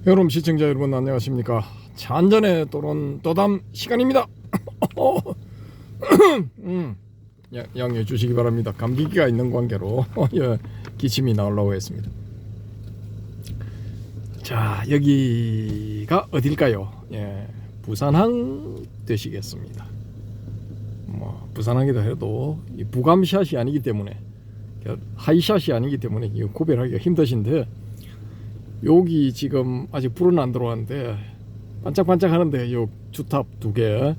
여러분 시청자 여러분 안녕하십니까. 잔전의 또론 또담 시간입니다. 양해해 주시기 바랍니다. 감기기가 있는 관계로 기침이 나오려고 했습니다. 자, 여기가 어딜까요? 부산항 되시겠습니다. 부산항이다 해도 이 부감샷이 아니기 때문에, 하이샷이 아니기 때문에 구별하기가 힘드신데, 여기 지금 아직 불은 안 들어왔는데 반짝반짝 하는데 요 주탑 두 개,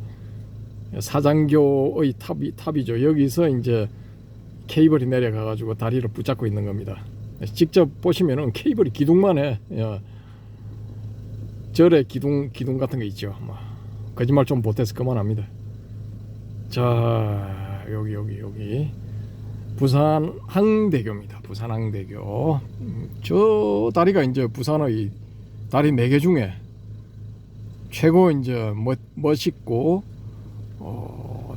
사장교의 탑이죠. 여기서 이제 케이블이 내려가 가지고 다리를 붙잡고 있는 겁니다. 직접 보시면은 케이블이 기둥만 해. 절에 기둥 같은 거 있죠. 거짓말 좀 보태서 그만합니다. 자, 여기 부산항대교입니다. 부산항대교. 저 다리가 이제 부산의 다리 4개 중에 최고 이제 멋있고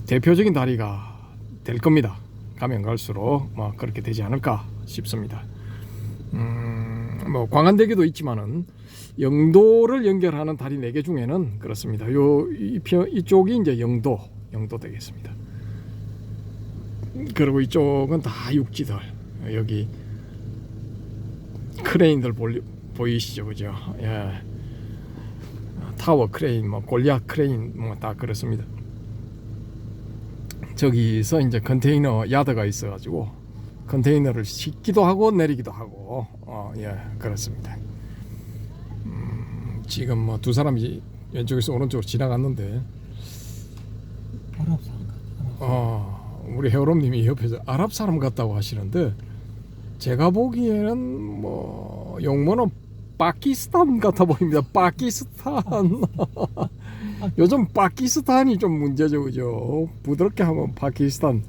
대표적인 다리가 될 겁니다. 가면 갈수록 그렇게 되지 않을까 싶습니다. 광안대교도 있지만은 영도를 연결하는 다리 4개 중에는 그렇습니다. 이쪽이 이제 영도 되겠습니다. 그리고 이쪽은 다 육지들. 여기 크레인들 보이시죠, 그죠? 타워 크레인, 골리앗 크레인, 다 그렇습니다. 저기서 이제 컨테이너 야드가 있어가지고 컨테이너를 싣기도 하고 내리기도 하고, 그렇습니다. 지금 두 사람이 왼쪽에서 오른쪽으로 지나갔는데, 우리 헤어롬님이 옆에서 아랍 사람 같다고 하시는데, 제가 보기에는 용모는 파키스탄 같아 보입니다. 파키스탄. 요즘 파키스탄이 좀 문제죠, 그죠? 부드럽게 하면 파키스탄.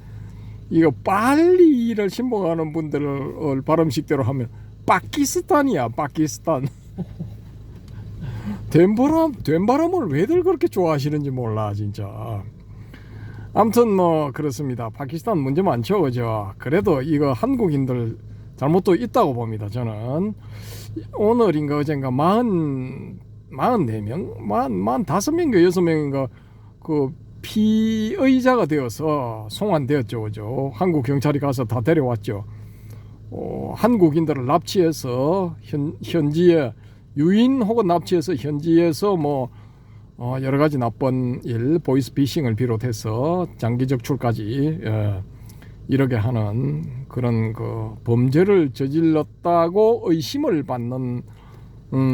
이거 빨리를 신봉하는 분들을 발음식대로 하면 파키스탄이야, 파키스탄. 된 발음을 왜들 그렇게 좋아하시는지 몰라, 진짜. 아무튼 그렇습니다. 파키스탄 문제 많죠, 그죠? 그래도 이거 한국인들 잘못도 있다고 봅니다. 저는 오늘인가 어젠가 44명, 45명인가 6명인가 그 피의자가 되어서 송환되었죠, 그죠? 한국 경찰이 가서 다 데려왔죠. 한국인들을 납치해서 현지에 유인 혹은 납치해서 현지에서 여러 가지 나쁜 일, 보이스피싱을 비롯해서 장기적 출까지 이렇게 하는 그런 그 범죄를 저질렀다고 의심을 받는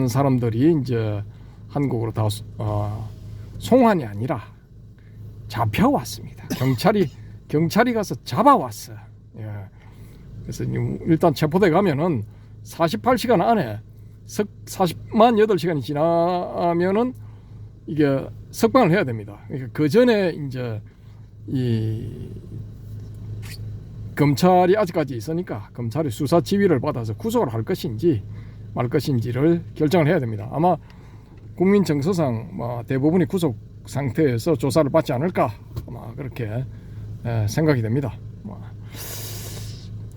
사람들이 이제 한국으로 다 송환이 아니라 잡혀왔습니다. 경찰이 가서 잡아왔어. 그래서 일단 체포돼 가면은 48시간 안에 48시간이 지나면은 이게 석방을 해야 됩니다. 그러니까 그 전에 이제 이 검찰이 아직까지 있으니까 검찰이 수사 지휘를 받아서 구속을 할 것인지 말 것인지를 결정을 해야 됩니다. 아마 국민 정서상 대부분이 구속 상태에서 조사를 받지 않을까 그렇게 생각이 됩니다.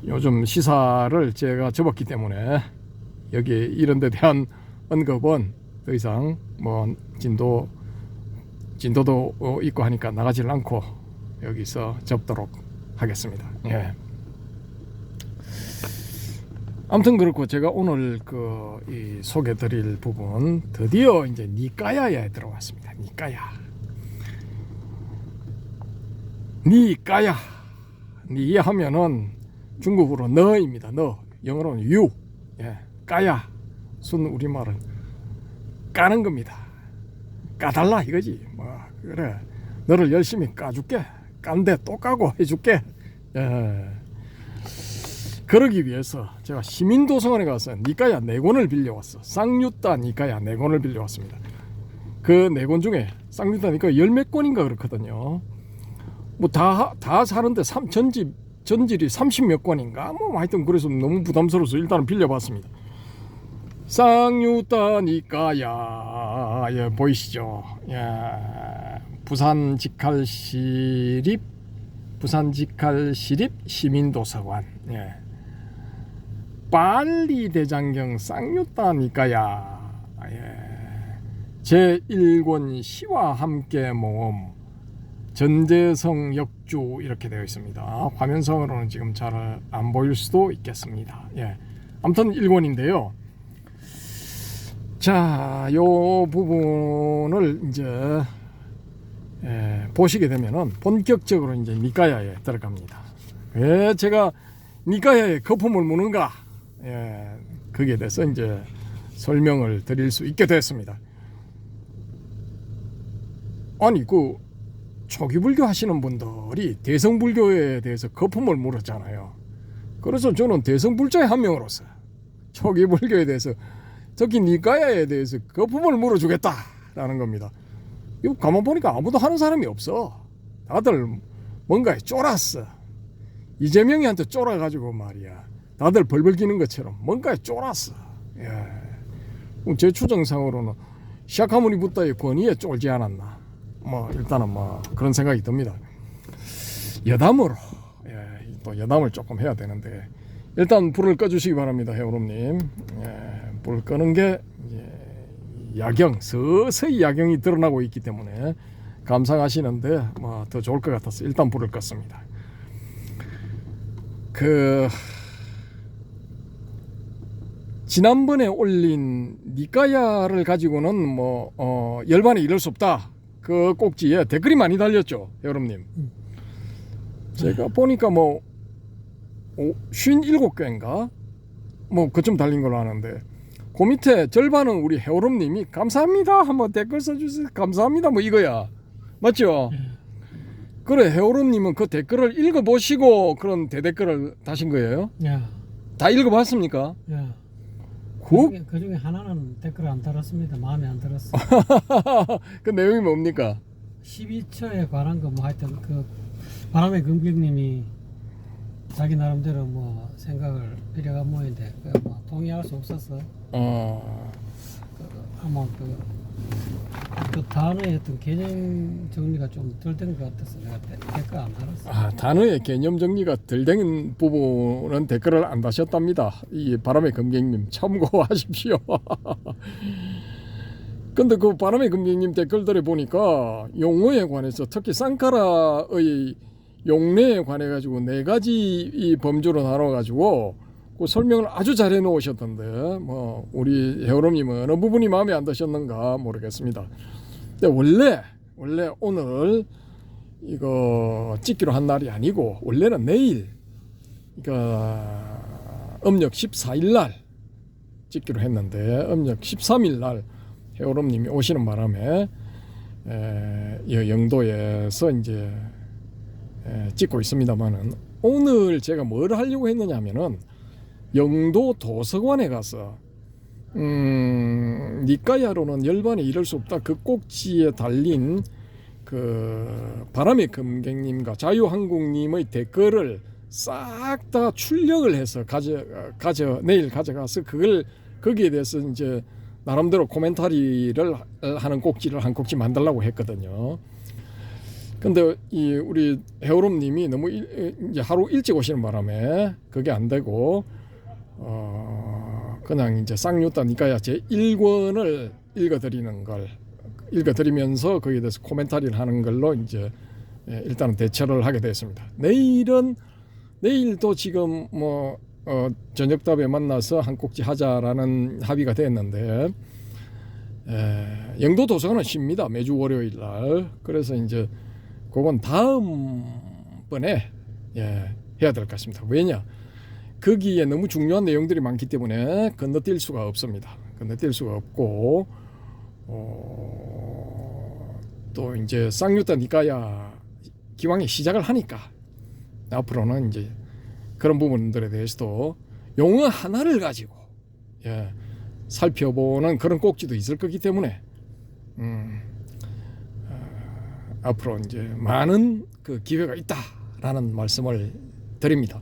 요즘 시사를 제가 접었기 때문에 여기 이런 데 대한 언급은 더 이상 진도도 있고 하니까 나가질 않고 여기서 접도록 하겠습니다. 아무튼 그렇고 제가 오늘 이 소개드릴 부분 드디어 이제 니까야에 들어왔습니다. 니까야 하면은 중국어로 너입니다. 너, 영어로는 유. 까야 순 우리말은 까는 겁니다. 까달라 이거지. 그래, 너를 열심히 까줄게. 깐데 또 까고 해줄게. 그러기 위해서 제가 시민도서관에 가서 니까야 4권을 빌려왔어. 쌍유따 니까야 4권을 빌려왔습니다. 그 4권 중에 쌍유따 니까야 10몇 권인가 그렇거든요. 다 사는데 전질이 30몇 권인가 하여튼 그래서 너무 부담스러워서 일단은 빌려봤습니다. 쌍유따 니까야, 보이시죠? 부산 직할시립 시민도서관. 빨리 대장경 쌍유따 니까야 제1권 시와 함께 모음 전재성 역주 이렇게 되어 있습니다. 화면상으로는 지금 잘 안 보일 수도 있겠습니다. 아무튼 1권인데요. 자, 요 부분을 이제 보시게 되면은 본격적으로 이제 니까야에 들어갑니다. 왜 제가 니까야에 거품을 무는가? 거기에 대해서 이제 설명을 드릴 수 있게 됐습니다. 아니, 그 초기불교 하시는 분들이 대성불교에 대해서 거품을 물었잖아요. 그래서 저는 대성불자의 한 명으로서 초기불교에 대해서 특히 니까야에 대해서 거품을 물어주겠다라는 겁니다. 이거 가만 보니까 아무도 하는 사람이 없어. 다들 뭔가에 쫄았어. 이재명이한테 쫄아가지고 말이야. 다들 벌벌 기는 것처럼 뭔가에 쫄았어. 제 추정상으로는 샤카무니 부다의 권위에 쫄지 않았나. 일단은 그런 생각이 듭니다. 여담으로 또 여담을 조금 해야 되는데 일단 불을 꺼주시기 바랍니다, 해오름님. 불 끄는 게 야경, 서서히 야경이 드러나고 있기 때문에 감상하시는데 더 좋을 것 같아서 일단 불을 껐습니다. 지난번에 올린 니까야를 가지고는 열반에 이를 수 없다. 그 꼭지에 댓글이 많이 달렸죠, 여러분님. 제가 보니까 57개인가 그쯤 달린 걸로 아는데 그 밑에 절반은 우리 해오름님이 감사합니다 한번 댓글 써주세요, 감사합니다 이거야, 맞죠? 그래, 해오름님은 그 댓글을 읽어보시고 그런 대댓글을 다신 거예요? 다 읽어봤습니까? 그 중에 하나는 댓글 안 달았습니다. 마음에 안 들었어. 그 내용이 뭡니까? 12처에 관한 거 하여튼 그 바람의 금객님이 자기 나름대로 생각을 빌려간 모양인데 동의할 수 없었어. 아마 그 단어의 어떤 개념 정리가 좀 덜 된 것 같아서 내가 댓글 안 달았어. 단어의 개념 정리가 덜 된 부분은 댓글을 안 다셨답니다. 이 바람의 금객님 참고하십시오. 근데 그 바람의 금객님 댓글들에 보니까 용어에 관해서 특히 쌍카라의 용례에 관해 가지고 4가지 이 범주로 나눠 가지고 그 설명을 아주 잘 해놓으셨던데 우리 해오름님은 어느 부분이 마음에 안 드셨는가 모르겠습니다. 근데 원래 오늘 이거 찍기로 한 날이 아니고 원래는 내일, 그러니까 음력 14일 날 찍기로 했는데 음력 13일 날 해오름님이 오시는 바람에 영도에서 이제 찍고 있습니다만은, 오늘 제가 뭘 하려고 했느냐 하면은 영도 도서관에 가서 니까야로는 열반에 이를 수 없다 그 꼭지에 달린 그 바람의 금객님과 자유한국님의 댓글을 싹 다 출력을 해서 내일 가져가서 그걸 거기에 대해서 이제 나름대로 코멘터리를 하는 꼭지를 한 꼭지 만들려고 했거든요. 근데 이 우리 해오름님이 너무 이제 하루 일찍 오시는 바람에 그게 안 되고 그냥 이제 쌍유타 니까야 제 1권을 읽어드리면서 거기에 대해서 코멘터리를 하는 걸로 이제 일단은 대처를 하게 됐습니다. 내일도 지금 저녁답에 만나서 한 꼭지 하자라는 합의가 됐는데 영도 도서관은 쉽니다. 매주 월요일 날. 그래서 이제 그건 다음번에 해야 될 것 같습니다. 왜냐? 거기에 너무 중요한 내용들이 많기 때문에 건너뛸 수가 없습니다. 건너뛸 수가 없고 또 이제 쌍유타 니까야 기왕에 시작을 하니까 앞으로는 이제 그런 부분들에 대해서도 용어 하나를 가지고 살펴보는 그런 꼭지도 있을 거기 때문에 앞으로 이제 많은 그 기회가 있다라는 말씀을 드립니다.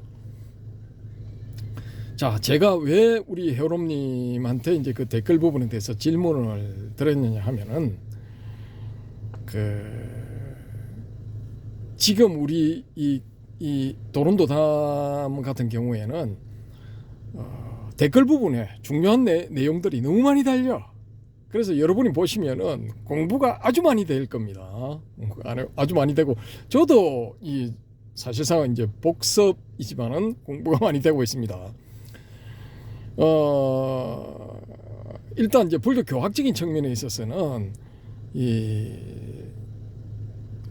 자, 제가 왜 우리 해오름님한테 이제 그 댓글 부분에 대해서 질문을 드렸느냐 하면은 지금 우리 이 도론도담 같은 경우에는 댓글 부분에 중요한 내용들이 너무 많이 달려. 그래서 여러분이 보시면은 공부가 아주 많이 될 겁니다. 아주 많이 되고 저도 이 사실상 이제 복습이지만은 공부가 많이 되고 있습니다. 일단 이제 불교 교학적인 측면에 있어서는 이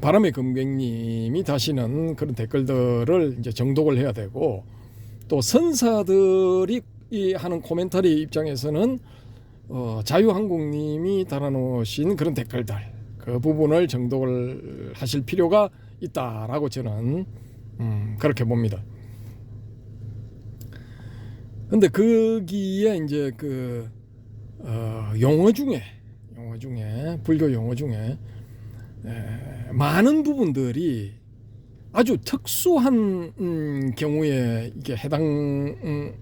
바람의 금객님이 다시는 그런 댓글들을 이제 정독을 해야 되고, 또 선사들이 이 하는 코멘터리 입장에서는 자유한국님이 달아놓으신 그런 댓글들, 그 부분을 정독을 하실 필요가 있다라고 저는 그렇게 봅니다. 근데 거기에 이제 그 용어 중에 불교 용어 중에 많은 부분들이 아주 특수한 경우에 이게 해당되는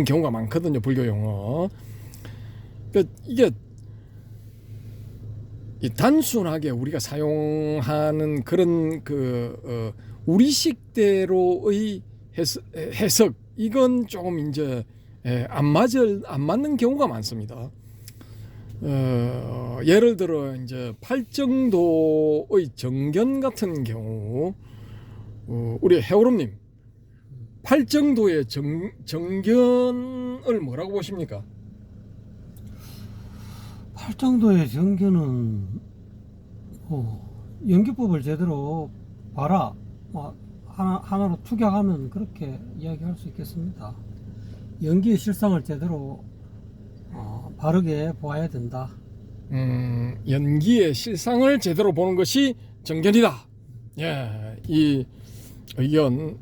경우가 많거든요. 불교 용어. 그러니까 이게 단순하게 우리가 사용하는 그런 그 우리식대로의 해석, 이건 조금 이제 안 맞는 경우가 많습니다. 예를 들어 이제 팔정도의 정견 같은 경우, 우리 해오름님, 팔정도의 정견을 뭐라고 보십니까? 팔정도의 정견은 연기법을 제대로 봐라, 하나로 축약하면 그렇게 이야기할 수 있겠습니다. 연기의 실상을 제대로 바르게 보아야 된다. 연기의 실상을 제대로 보는 것이 정견이다. 예, 이 의견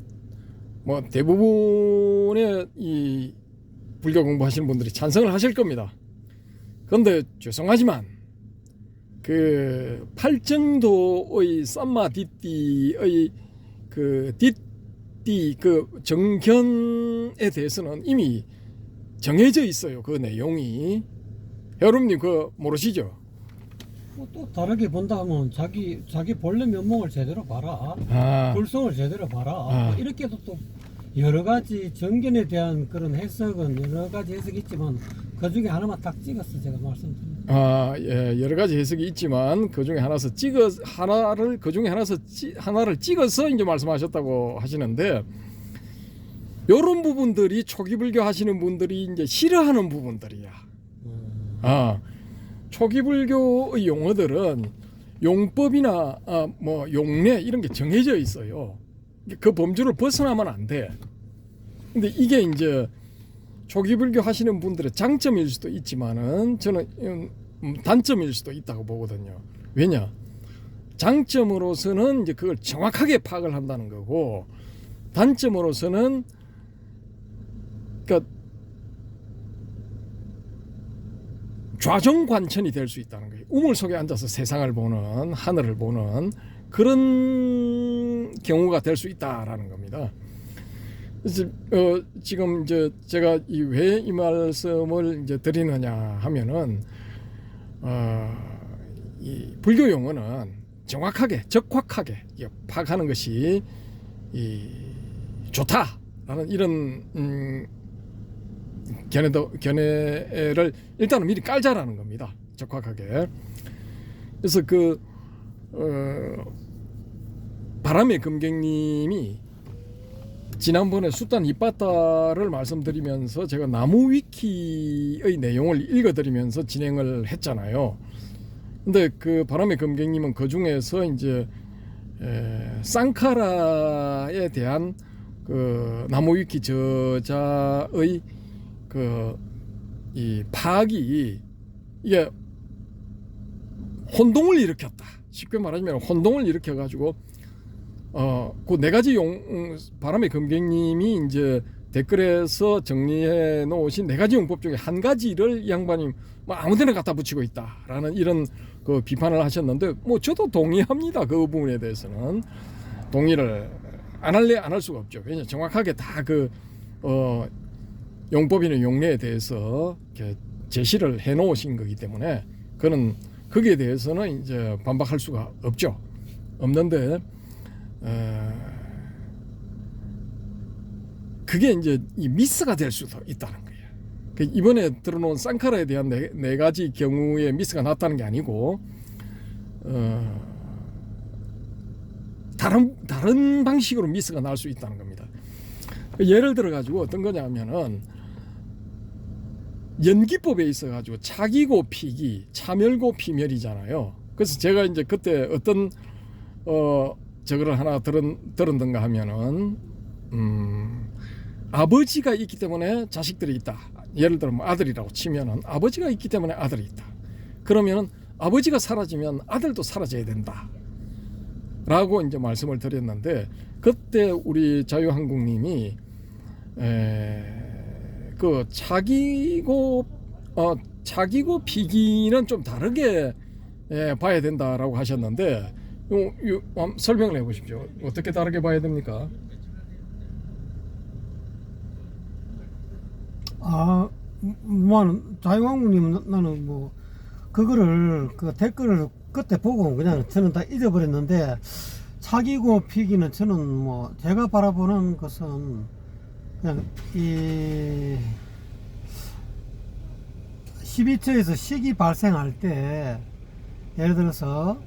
뭐 대부분의 이 불교 공부하시는 분들이 찬성을 하실 겁니다. 그런데 죄송하지만 그 팔정도의 쌈마디띠의 그 띠띠 그 정견에 대해서는 이미 정해져 있어요. 그 내용이. 여러분님 그거 모르시죠? 또 다르게 본다 하면 자기 본래 면목을 제대로 봐라, 불성을 제대로 봐라. 이렇게도 또 여러 가지 정견에 대한 그런 해석은 여러 가지 해석이 있지만 그 중에 하나만 딱 찍어서 제가 말씀드립니다. 예, 여러 가지 해석이 있지만 그 중에 하나를 찍어서 이제 말씀하셨다고 하시는데, 이런 부분들이 초기 불교 하시는 분들이 이제 싫어하는 부분들이야. 초기 불교의 용어들은 용법이나 뭐 용례 이런 게 정해져 있어요. 그 범주를 벗어나면 안 돼. 근데 이게 이제 초기 불교 하시는 분들의 장점일 수도 있지만은 저는 단점일 수도 있다고 보거든요. 왜냐? 장점으로서는 이제 그걸 정확하게 파악을 한다는 거고, 단점으로서는 그러니까 좌정관천이 될 수 있다는 거예요. 우물 속에 앉아서 세상을 보는, 하늘을 보는 그런 경우가 될 수 있다라는 겁니다. 그래서 지금 이제 제가 왜 이 말씀을 이제 드리느냐 하면은 이 불교 용어는 정확하게, 적확하게 파악하는 것이 좋다라는 이런 견해를 일단은 미리 깔자라는 겁니다. 적확하게. 그래서 그 바람의 금객님이 지난번에 숫단 이빠따를 말씀드리면서 제가 나무 위키의 내용을 읽어드리면서 진행을 했잖아요. 근데 그 바람의 금객님은 그 중에서 이제 쌍카라에 대한 그 나무 위키 저자의 이 파악이 이게 혼동을 일으켰다. 쉽게 말하자면 혼동을 일으켜가지고 그 네 가지 바람의 금객님이 이제 댓글에서 정리해 놓으신 네 가지 용법 중에 한 가지를 이 양반이 뭐 아무데나 갖다 붙이고 있다라는 이런 그 비판을 하셨는데, 뭐 저도 동의합니다. 그 부분에 대해서는 동의를 안 할 수가 없죠. 왜냐 정확하게 다 그 용법이나 용례에 대해서 이렇게 제시를 해 놓으신 거기 때문에 그는 거기에 대해서는 이제 반박할 수가 없는데 그게 이제 이 미스가 될 수도 있다는 거예요. 그 이번에 들어놓은 쌍카라에 대한 네 가지 경우의 미스가 났다는 게 아니고 다른 방식으로 미스가 날 수 있다는 겁니다. 예를 들어 가지고 어떤 거냐면은 연기법에 있어 가지고 차기고 피기, 차멸고 피멸이잖아요. 그래서 제가 이제 그때 어떤 저거를 하나 들었던가 하면은 아버지가 있기 때문에 자식들이 있다. 예를 들어 뭐 아들이라고 치면은 아버지가 있기 때문에 아들이 있다. 그러면은 아버지가 사라지면 아들도 사라져야 된다. 라고 이제 말씀을 드렸는데 그때 우리 자유한국님이 그 차기고 피기는 좀 다르게 봐야 된다라고 하셨는데 설명을 해보십시오. 어떻게 다르게 봐야 됩니까? 자유한국님은 나는 뭐 그거를 그 댓글을 그때 보고 그냥 저는 다 잊어버렸는데 차기고 피기는 저는 뭐 제가 바라보는 것은 그냥 이 12처에서 식이 발생할 때 예를 들어서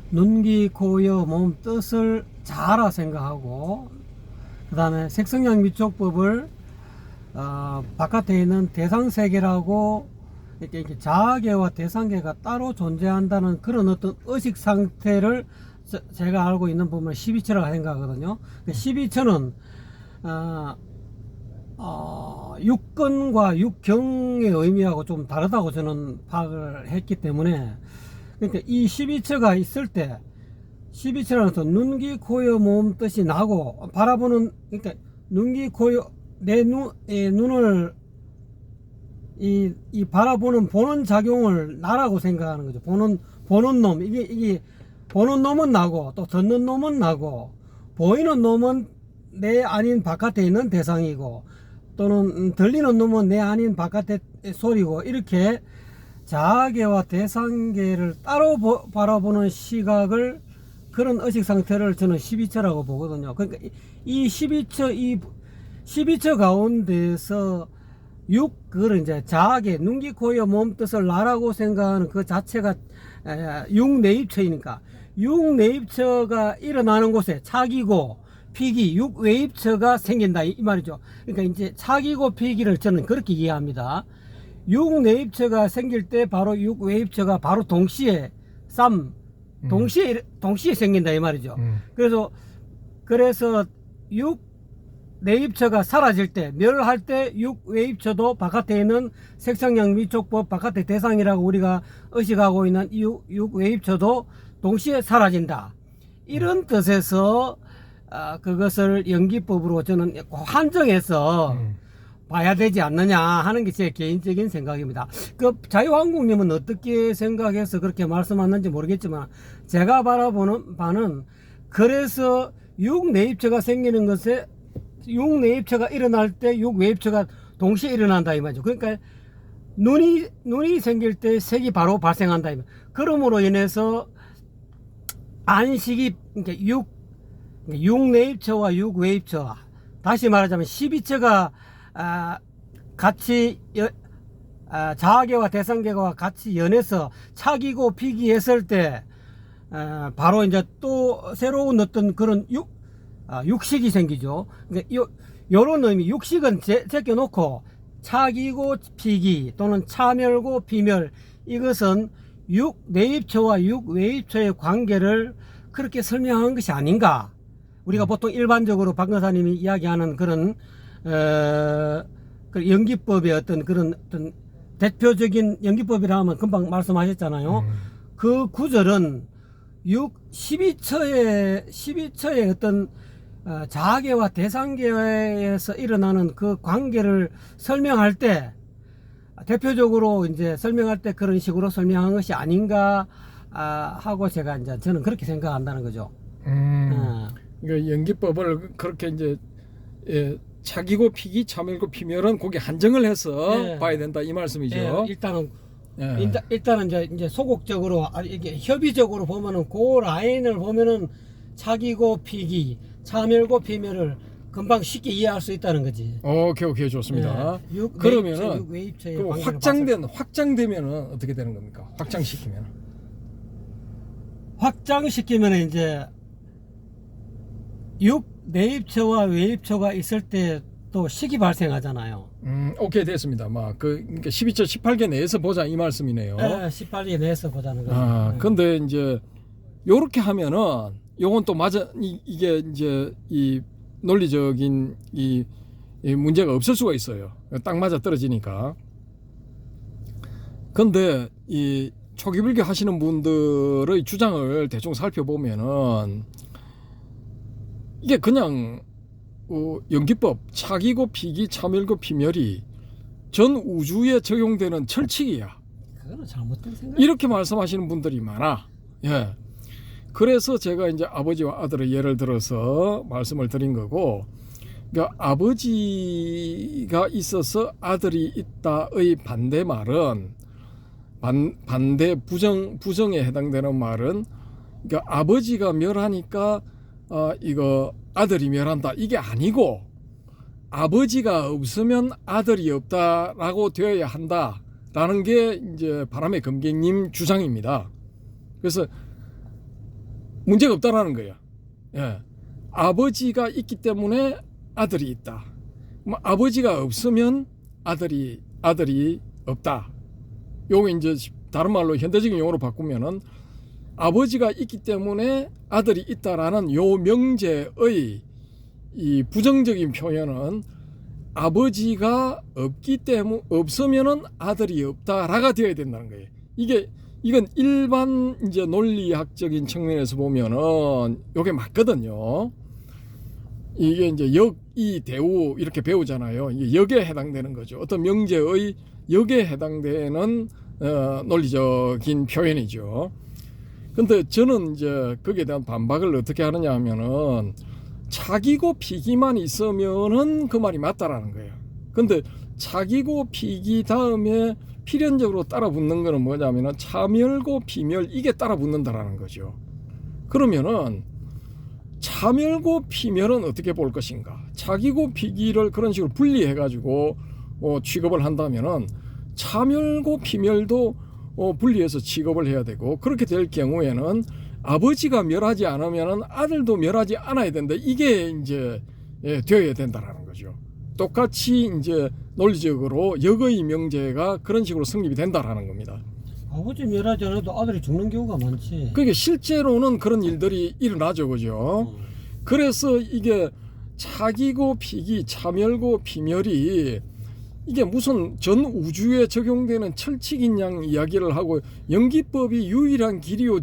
눈, 귀, 코, 여, 몸 뜻을 자라 생각하고 그 다음에 색성양 미촉법을 바깥에 있는 대상세계라고 이렇게 자아계와 대상계가 따로 존재한다는 그런 어떤 의식 상태를 제가 알고 있는 부분을 12처라고 생각하거든요. 12처는 육근과 육경의 의미하고 좀 다르다고 저는 파악을 했기 때문에 그러니까 이 12처가 있을 때 12처라는 또 눈, 귀, 코, 여, 몸 뜻이 나고 바라보는 그러니까 눈, 귀, 코, 여 내 눈을 이 바라보는 보는 작용을 나라고 생각하는 거죠. 보는 놈 이게 보는 놈은 나고 또 듣는 놈은 나고 보이는 놈은 내 아닌 바깥에 있는 대상이고 또는 들리는 놈은 내 아닌 바깥의 소리고 이렇게 자아계와 대상계를 따로 바라보는 시각을 그런 의식 상태를 저는 12처라고 보거든요. 그러니까 이 12처 가운데서 그걸 이제 자아계, 눈기, 코여, 몸 뜻을 나라고 생각하는 그 자체가 육내입처이니까 육내입처가 일어나는 곳에 차기고 피기, 육외입처가 생긴다 이 말이죠. 그러니까 이제 차기고 피기를 저는 그렇게 이해합니다. 육내입처가 생길 때 바로 육외입처가 바로 동시에 동시에 생긴다 이 말이죠. 그래서 육내입처가 사라질 때 멸할 때 육외입처도 바깥에 있는 색상양 미촉법 바깥의 대상이라고 우리가 의식하고 있는 육외입처도 동시에 사라진다. 이런 뜻에서 그것을 연기법으로 저는 한정해서 봐야 되지 않느냐 하는 게 제 개인적인 생각입니다. 그 자유한국님은 어떻게 생각해서 그렇게 말씀하는지 모르겠지만 제가 바라보는 바는 그래서 육내입처가 생기는 것에 육내입처가 일어날 때 육외입처가 동시에 일어난다 이 말이죠. 그러니까 눈이 생길 때 색이 바로 발생한다 이 말. 그러므로 인해서 안식이 그러니까 육내입처와 육외입처 다시 말하자면 12처가 같이 자아계와 대상계와 같이 연해서 차기고 피기했을 때 바로 이제 또 새로운 어떤 그런 육식이 생기죠. 그러니까 요런 의미 육식은 제껴놓고 차기고 피기 또는 차멸고 비멸 이것은 육내입처와 육외입처의 관계를 그렇게 설명한 것이 아닌가. 우리가 보통 일반적으로 박 여사님이 이야기하는 그런 그 연기법의 어떤 그런 어떤 대표적인 연기법이라 하면 금방 말씀하셨잖아요. 그 구절은 12처의 어떤 자아계와 대상계에서 일어나는 그 관계를 설명할 때 대표적으로 이제 설명할 때 그런 식으로 설명한 것이 아닌가 하고 저는 그렇게 생각한다는 거죠. 그러니까 연기법을 그렇게 이제 차기고 피기, 차멸고 피멸은 거기 한정을 해서 봐야 된다 이 말씀이죠. 일단은 이제 소극적으로 이게 협의적으로 보면은 그 라인을 보면은 차기고 피기, 차멸고 피멸을 금방 쉽게 이해할 수 있다는 거지. 오케이 좋습니다. 예, 그러면은 외입처의 그럼 확장되면은 어떻게 되는 겁니까? 확장시키면 확장시키면 이제 내입처와 외입처가 있을 때 또 식이 발생하잖아요. 오케이 됐습니다. 그러니까 12처 18개 내에서 보자 이 말씀이네요. 네, 18개 내에서 보자는 거죠. 근데 이제 요렇게 하면은 요건 또 맞아 이게 이제 이 논리적인 이 문제가 없을 수가 있어요. 딱 맞아 떨어지니까. 근데 이 초기 불교 하시는 분들의 주장을 대충 살펴보면은 이게 그냥 연기법 차기고 피기 차멸고 피멸이 전 우주에 적용되는 철칙이야. 그거는 잘못된 생각. 이렇게 말씀하시는 분들이 많아. 예. 그래서 제가 이제 아버지와 아들의 예를 들어서 말씀을 드린 거고, 그러니까 아버지가 있어서 아들이 있다의 반대 말은 반대 부정에 해당되는 말은, 그러니까 아버지가 멸하니까 이거 아들이 멸한다 이게 아니고, 아버지가 없으면 아들이 없다라고 되어야 한다라는 게 이제 바람의 검객님 주장입니다. 그래서 문제가 없다라는 거예요. 예. 아버지가 있기 때문에 아들이 있다. 아버지가 없으면 아들이 없다. 요거 이제 다른 말로 현대적인 용어로 바꾸면은 아버지가 있기 때문에 아들이 있다라는 요 명제의 이 부정적인 표현은 아버지가 없으면은 아들이 없다라가 되어야 된다는 거예요. 이건 일반 이제 논리학적인 측면에서 보면은 요게 맞거든요. 이게 이제 역이 대우 이렇게 배우잖아요. 이게 역에 해당되는 거죠. 어떤 명제의 역에 해당되는 논리적인 표현이죠. 근데 저는 이제 거기에 대한 반박을 어떻게 하느냐 하면은 차기고 피기만 있으면은 그 말이 맞다라는 거예요. 근데 차기고 피기 다음에 필연적으로 따라 붙는 거는 뭐냐면은 차멸고 피멸 이게 따라 붙는다라는 거죠. 그러면은 차멸고 피멸은 어떻게 볼 것인가? 차기고 피기를 그런 식으로 분리해 가지고 취급을 한다면은 차멸고 피멸도 분리해서 취급을 해야 되고, 그렇게 될 경우에는 아버지가 멸하지 않으면은 아들도 멸하지 않아야 된다. 이게 이제 되어야 된다라는 거죠. 똑같이 이제 논리적으로 역의 명제가 그런 식으로 성립이 된다라는 겁니다. 아버지 멸하지 않아도 아들이 죽는 경우가 많지. 그게 실제로는 그런 일들이 일어나죠, 그죠? 그래서 이게 차기고 피기, 차멸고 피멸이 이게 무슨 전 우주에 적용되는 철칙인 양 이야기를 하고, 연기법이 유일한 길이요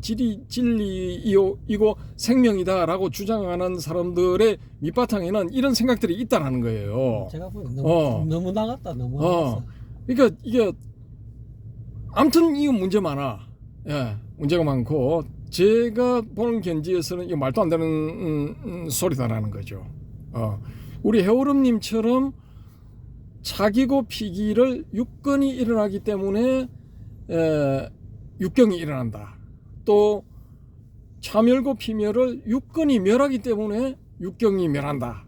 진리이고 생명이다라고 주장하는 사람들의 밑바탕에는 이런 생각들이 있다라는 거예요. 제가 보기 너무 나갔다. 너무 나갔어. 그러니까 이게 아무튼 이거 문제 많아. 예, 문제가 많고 제가 보는 견지에서는 이거 말도 안 되는 소리다라는 거죠. 우리 해오름님처럼 차기고 피기를 육건이 일어나기 때문에 육경이 일어난다. 또 차멸고 피멸을 육건이 멸하기 때문에 육경이 멸한다.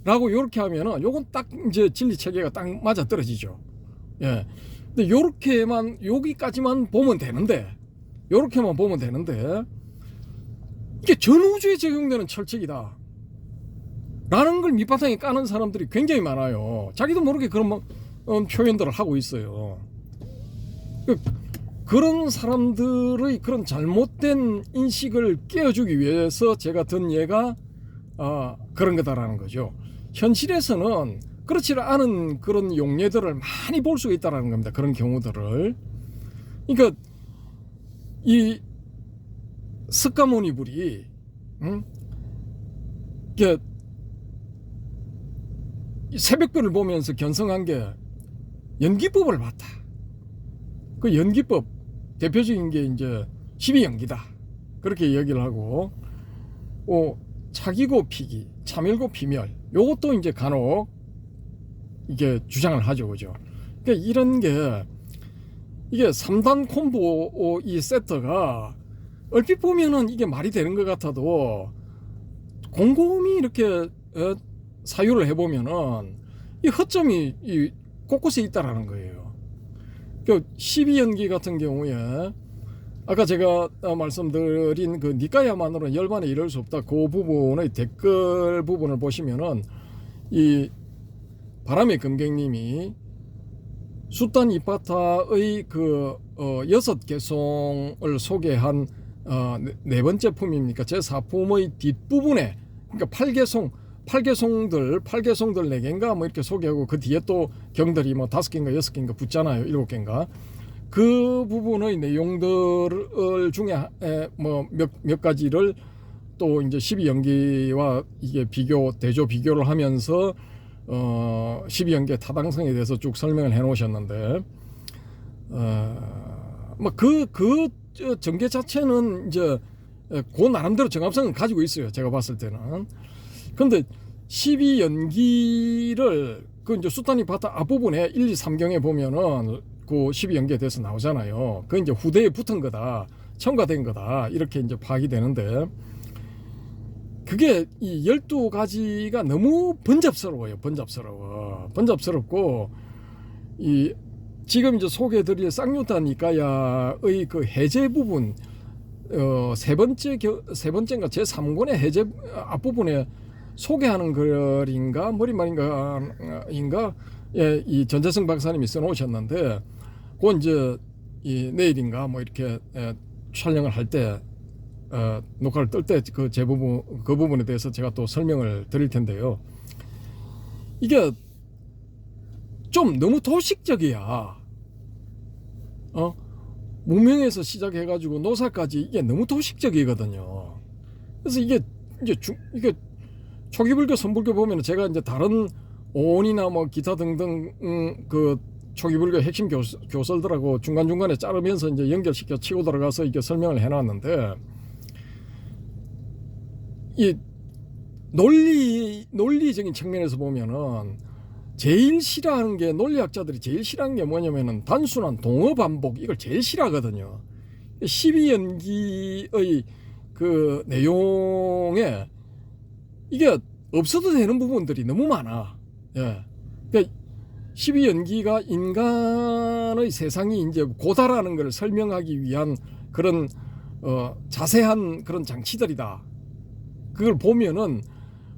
라고 이렇게 하면은 요건 딱 이제 진리 체계가 딱 맞아 떨어지죠. 예. 근데 요렇게만 여기까지만 보면 되는데, 요렇게만 보면 되는데 이게 전 우주에 적용되는 철칙이다. 라는 걸 밑바탕에 까는 사람들이 굉장히 많아요. 자기도 모르게 그런 표현들을 하고 있어요. 그런 사람들의 그런 잘못된 인식을 깨워주기 위해서 제가 든 예가 그런 거다라는 거죠. 현실에서는 그렇지 않은 그런 용례들을 많이 볼 수가 있다는 겁니다. 그런 경우들을. 그러니까 이 석가모니불이 이게 새벽별을 보면서 견성한 게 연기법을 봤다. 그 연기법 대표적인 게 이제 12연기다. 그렇게 얘기를 하고, 차기고 피기, 차멸고 피멸, 요것도 이제 간혹 이게 주장을 하죠, 그죠? 그러니까 이런 게 이게 3단 콤보 이 세트가 얼핏 보면은 이게 말이 되는 것 같아도 곰곰이 이렇게 사유를 해보면은 이 허점이 이 곳곳에 있다라는 거예요. 그 12연기 같은 경우에 아까 제가 말씀드린 그 니까야만으로는 열반에 이를 수 없다. 그 부분의 댓글 부분을 보시면은 이 바람의 금객님이 숫단 이파타의 그 6개송을 소개한 네 번째 품입니까? 제 4품의 뒷부분에 그러니까 8개송들 4개인가 뭐 이렇게 소개하고 그 뒤에 또 경들이 뭐 5개인가 6개인가 붙잖아요. 7개인가. 그 부분의 내용들 중에 뭐 몇 가지를 또 이제 12연기와 이게 대조 비교를 하면서 12연기의 타당성에 대해서 쭉 설명을 해 놓으셨는데 뭐 그 전개 자체는 이제 그 나름대로 정합성은 가지고 있어요. 제가 봤을 때는. 근데 12연기를 그 이제 수타니 바타 앞부분에 1, 2, 3경에 보면은 그 12연기에 대해서 나오잖아요. 그 이제 후대에 붙은 거다, 첨가된 거다 이렇게 이제 파악이 되는데 그게 이 12가지가 너무 번잡스러워요. 번잡스럽고 이 지금 이제 소개해드릴 쌍유타 니까야의 그 해제 부분 세 번째인가 제 3권의 해제 앞부분에 소개하는 글인가 머리말인가 예, 이 전재승 박사님이 써놓으셨는데 그건 이제 이 내일인가 뭐 이렇게 촬영을 할 때 녹화를 뜰 때 그 그 부분에 대해서 제가 또 설명을 드릴 텐데요. 이게 좀 너무 도식적이야. 무명에서 시작해가지고 노사까지 이게 너무 도식적이거든요. 그래서 이게 초기불교, 선불교 보면 제가 이제 다른 오온이나 뭐 기타 등등 그 초기불교 핵심 교설들하고 중간중간에 자르면서 이제 연결시켜 치고 들어가서 이게 설명을 해놨는데 이 논리적인 측면에서 보면은 제일 싫어하는 게 논리학자들이 제일 싫어하는 게 뭐냐면은 단순한 동어 반복 이걸 제일 싫어하거든요. 12연기의 그 내용에 이게 없어도 되는 부분들이 너무 많아. 예. 그러니까 12연기가 인간의 세상이 이제 고다라는 걸 설명하기 위한 그런 자세한 그런 장치들이다. 그걸 보면은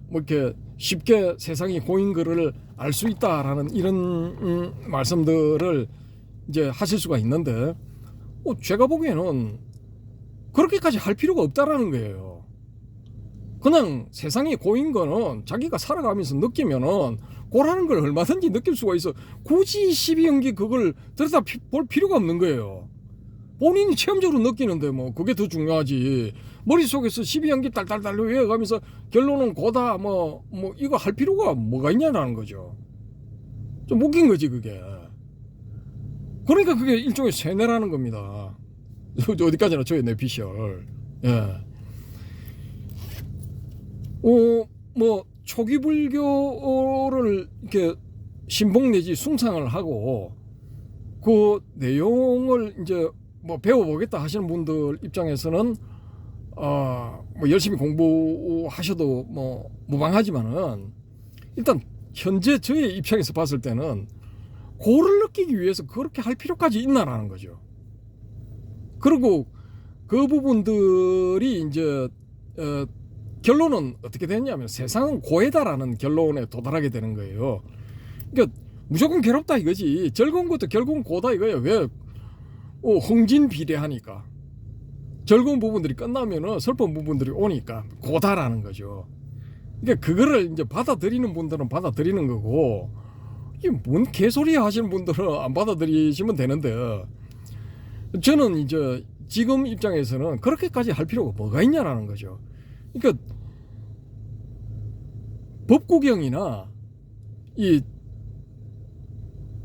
뭐 이렇게 쉽게 세상이 고인 거를 알 수 있다라는 이런 말씀들을 이제 하실 수가 있는데 제가 보기에는 그렇게까지 할 필요가 없다라는 거예요. 그냥 세상이 고인 거는 자기가 살아가면서 느끼면은 고라는 걸 얼마든지 느낄 수가 있어. 굳이 12연기 그걸 들여다볼 필요가 없는 거예요. 본인이 체험적으로 느끼는데 뭐 그게 더 중요하지. 머릿속에서 12연기 딸딸딸 외워가면서 결론은 고다 뭐 이거 할 필요가 뭐가 있냐라는 거죠. 좀 웃긴 거지 그게. 그러니까 그게 일종의 세뇌라는 겁니다. 어디까지나 저의 내피셜. 예. 뭐 초기 불교를 이렇게 신봉 내지 숭상을 하고 그 내용을 이제 뭐 배워보겠다 하시는 분들 입장에서는 뭐 열심히 공부하셔도 뭐 무방하지만은 일단 현재 저의 입장에서 봤을 때는 그를 느끼기 위해서 그렇게 할 필요까지 있나라는 거죠. 그리고 그 부분들이 이제 결론은 어떻게 됐냐면 세상은 고해다라는 결론에 도달하게 되는 거예요. 그러니까 무조건 괴롭다 이거지. 즐거운 것도 결국은 고다 이거예요. 왜? 흥진비례하니까. 즐거운 부분들이 끝나면은 슬픈 부분들이 오니까 고다라는 거죠. 그러니까 그거를 이제 받아들이는 분들은 받아들이는 거고 이게 뭔 개소리야 하시는 분들은 안 받아들이시면 되는데 저는 이제 지금 입장에서는 그렇게까지 할 필요가 뭐가 있냐라는 거죠. 그러니까 법구경이나 이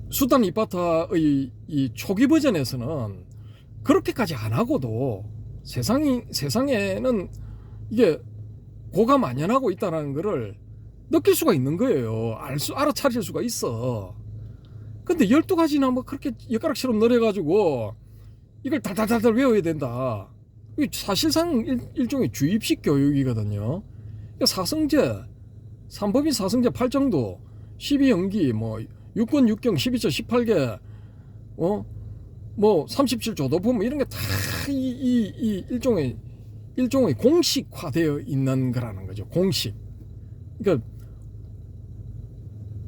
수단 이파타의 이 초기 버전에서는 그렇게까지 안 하고도 세상에는 이게 고가만연하고 있다는 것을 느낄 수가 있는 거예요. 알아차릴 수가 있어. 근데 12가지나 뭐 그렇게 엿가락처럼 늘어가지고 이걸 달달달달 외워야 된다. 이게 사실상 일종의 주입식 교육이거든요. 그러니까 삼법인 사성제 8정도 12연기 뭐 6권 6경 12조 18개 뭐 37조도품 뭐 이런 게 다 이 일종의 공식화되어 있는 거라는 거죠. 공식. 그러니까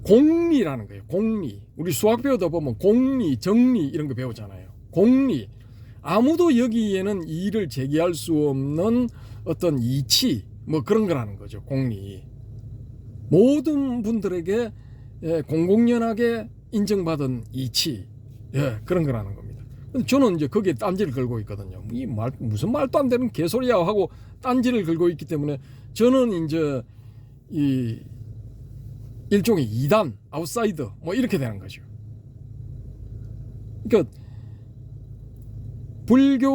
공리라는 거예요. 공리. 우리 수학 배우다 보면 공리, 정리 이런 거 배우잖아요. 공리. 아무도 여기에는 이의를 제기할 수 없는 어떤 이치 뭐 그런 거라는 거죠. 공리. 모든 분들에게 공공연하게 인정받은 이치 그런 거라는 겁니다. 저는 이제 거기에 딴지를 걸고 있거든요. 무슨 말도 안 되는 개소리야 하고 딴지를 걸고 있기 때문에 저는 이제 이 일종의 이단, 아웃사이더 뭐 이렇게 되는 거죠. 그러니까 불교의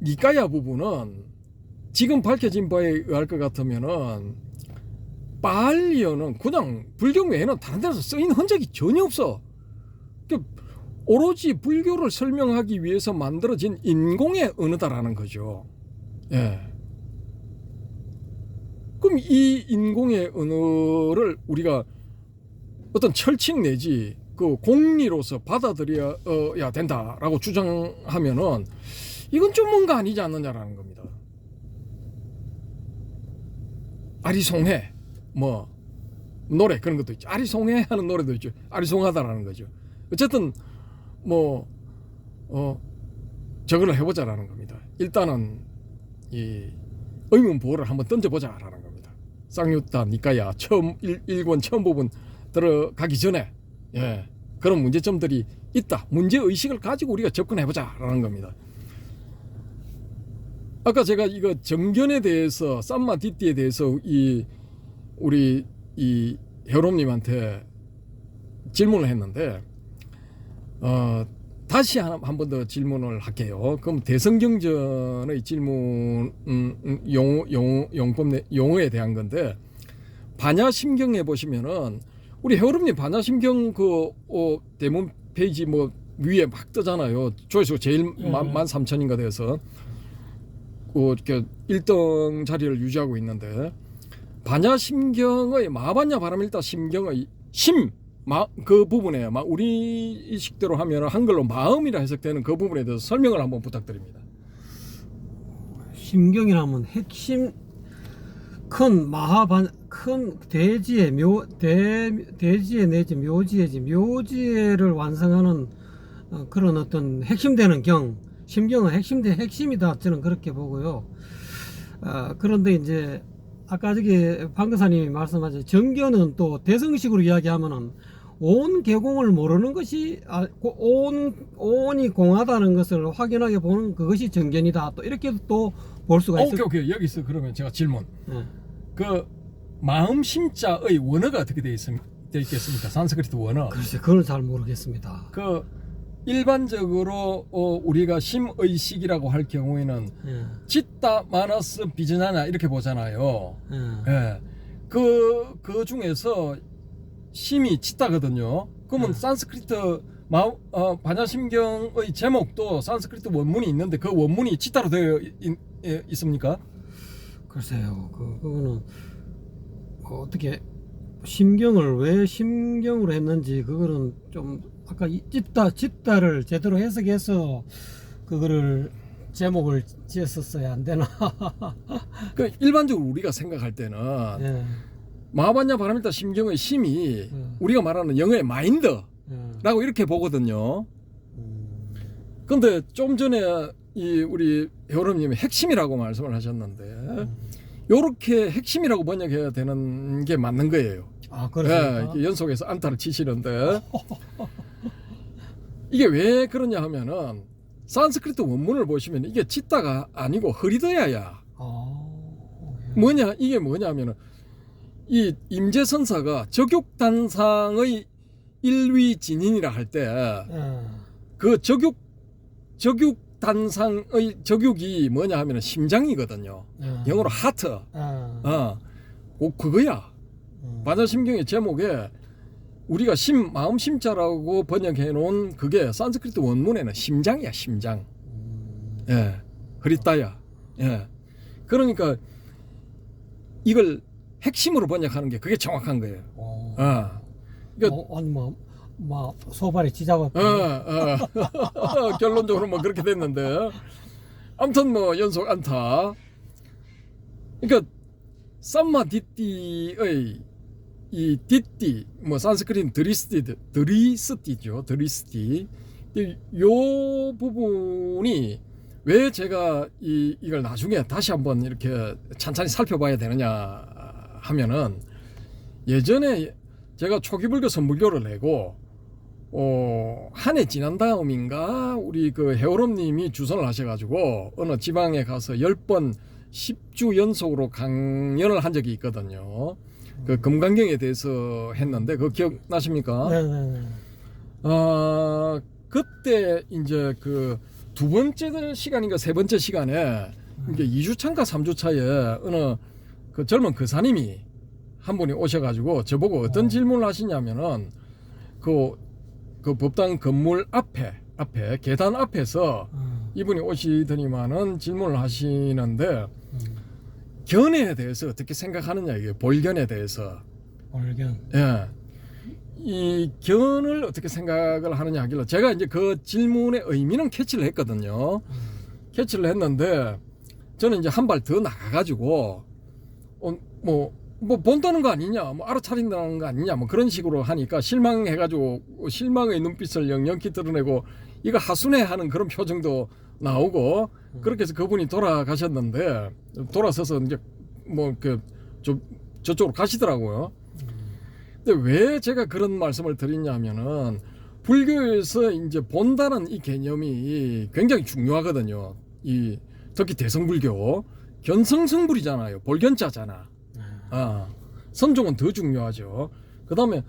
니까야 부분은 지금 밝혀진 바에 의할 것 같으면은 빨리어는 그냥 불교 외에는 다른 데서 쓰인 흔적이 전혀 없어. 그러니까 오로지 불교를 설명하기 위해서 만들어진 인공의 언어다라는 거죠. 예. 그럼 이 인공의 언어를 우리가 어떤 철칙 내지 그 공리로서 받아들여야 된다라고 주장하면은 이건 좀 뭔가 아니지 않느냐라는 겁니다. 아리송해 뭐 노래 그런 것도 있죠. 아리송해 하는 노래도 있죠. 아리송하다라는 거죠. 어쨌든 뭐 저거를 해보자라는 겁니다. 일단은 이 의문부호를 한번 던져보자라는 겁니다. 쌍유타 니까야 처음 1권 처음 부분 들어가기 전에 그런 문제점들이 있다. 문제의식을 가지고 우리가 접근해보자라는 겁니다. 아까 제가 이거 정견에 대해서 쌈마디띠에 대해서 우리 혜롬님한테 질문을 했는데 다시 한 번 더 질문을 할게요. 그럼 대성경전의 질문 용어에 대한 건데 반야심경에 보시면은 우리 혜오름님 반야심경 그 대문 페이지 뭐 위에 막 뜨잖아요. 조회수가 제일 13,000인가 돼서 이렇게 1등 자리를 유지하고 있는데 반야심경의 마반야 바람일다 심경의 그 부분에 우리 식대로 하면 한글로 마음이라 해석되는 그 부분에 대해서 설명을 한번 부탁드립니다. 심경이라면 핵심 큰 대지의 대지의 내지 묘지를 완성하는 그런 어떤 핵심되는 심경은 핵심이다 저는 그렇게 보고요. 그런데 이제 아까 저기 방금사님이 말씀하신 정견은 또 대성식으로 이야기하면은 온 계공을 모르는 것이 온이 공하다는 것을 확연하게 보는 그것이 정견이다. 또 이렇게 또 볼 수가 있어요. 오케이 여기서 그러면 제가 질문. 그 마음 심자의 원어가 어떻게 되어 있겠습니까? 산스크리트 원어. 글쎄 그걸 잘 모르겠습니다. 그 일반적으로 우리가 심의식이라고 할 경우에는 짓다 마너스 비즈나냐 이렇게 보잖아요. 그 중에서 심이 짓다거든요. 그러면 산스크리트 반야심경의 제목도 산스크리트 원문이 있는데 그 원문이 짓다로 되어 있습니까? 글쎄요. 그거는 어떻게 심경을 왜 심경으로 했는지 그거는 좀 아까 짓다를 제대로 해석해서 그거를 제목을 지었었어야 안 되나? 그 일반적으로 우리가 생각할 때는 마하반야 바람일다 심경의 심이 우리가 말하는 영어의 마인드라고 이렇게 보거든요. 근데 좀 전에 우리 혜오름님이 핵심이라고 말씀을 하셨는데 요렇게 핵심이라고 번역해야 되는 게 맞는 거예요. 그렇습니까? 연속해서 안타를 치시는데 이게 왜 그러냐 하면은 산스크리트 원문을 보시면 이게 짓다가 아니고 흐리더야야. 이게 뭐냐면은 이 임재선사가 적육단상의 일위진인이라 할 때 그 적육단상의 적육이 뭐냐 하면은 심장이거든요. 영어로 하트. 그거야. 반야심경의 제목에 우리가 마음 심자라고 번역해 놓은 그게 산스크리트 원문에는 심장이야, 심장. 흐리다야. 그러니까 이걸 핵심으로 번역하는 게 그게 정확한 거예요. 그러니까 아니 뭐 소발이 지잡아. 결론적으로 뭐 그렇게 됐는데 아무튼 뭐 연속 안타. 그러니까 삼마디띠의 이 디띠 뭐 산스크린 드리스띠죠. 드리스띠. 요 부분이 왜 제가 이걸 나중에 다시 한번 이렇게 찬찬히 살펴봐야 되느냐 하면은 예전에 제가 초기불교 선불교를 내고 한 해 지난 다음인가 우리 그 해오롬님이 주선을 하셔가지고 어느 지방에 가서 10번 10주 연속으로 강연을 한 적이 있거든요. 그 금강경에 대해서 했는데 그거 기억나십니까? 네네네. 그때 이제 그 두 번째 시간인가 세 번째 시간에 이게 2주차인가 3주차에 어느 그 젊은 거사님이 한 분이 오셔가지고 저보고 어떤 질문을 하시냐면은 그 법당 건물 앞에 계단 앞에서 이분이 오시더니만은 질문을 하시는데 견해에 대해서 어떻게 생각하느냐, 이게 볼견에 대해서. 볼견. 예. 이 견을 어떻게 생각을 하느냐 하길래 제가 이제 그 질문의 의미는 캐치를 했거든요. 캐치를 했는데 저는 이제 한 발 더 나가가지고 뭐 본다는 거 아니냐, 뭐 알아차린다는 거 아니냐, 뭐 그런 식으로 하니까 실망해가지고 실망의 눈빛을 영영히 드러내고 이거 하순해하는 그런 표정도 나오고 그렇게 해서 그분이 돌아가셨는데 돌아서서 이제 뭐 그 저쪽으로 가시더라고요. 근데 왜 제가 그런 말씀을 드리냐면은 불교에서 이제 본다는 이 개념이 굉장히 중요하거든요. 이 특히 대성불교 견성성불이잖아요. 볼견자잖아. 선종은 더 중요하죠. 그 다음에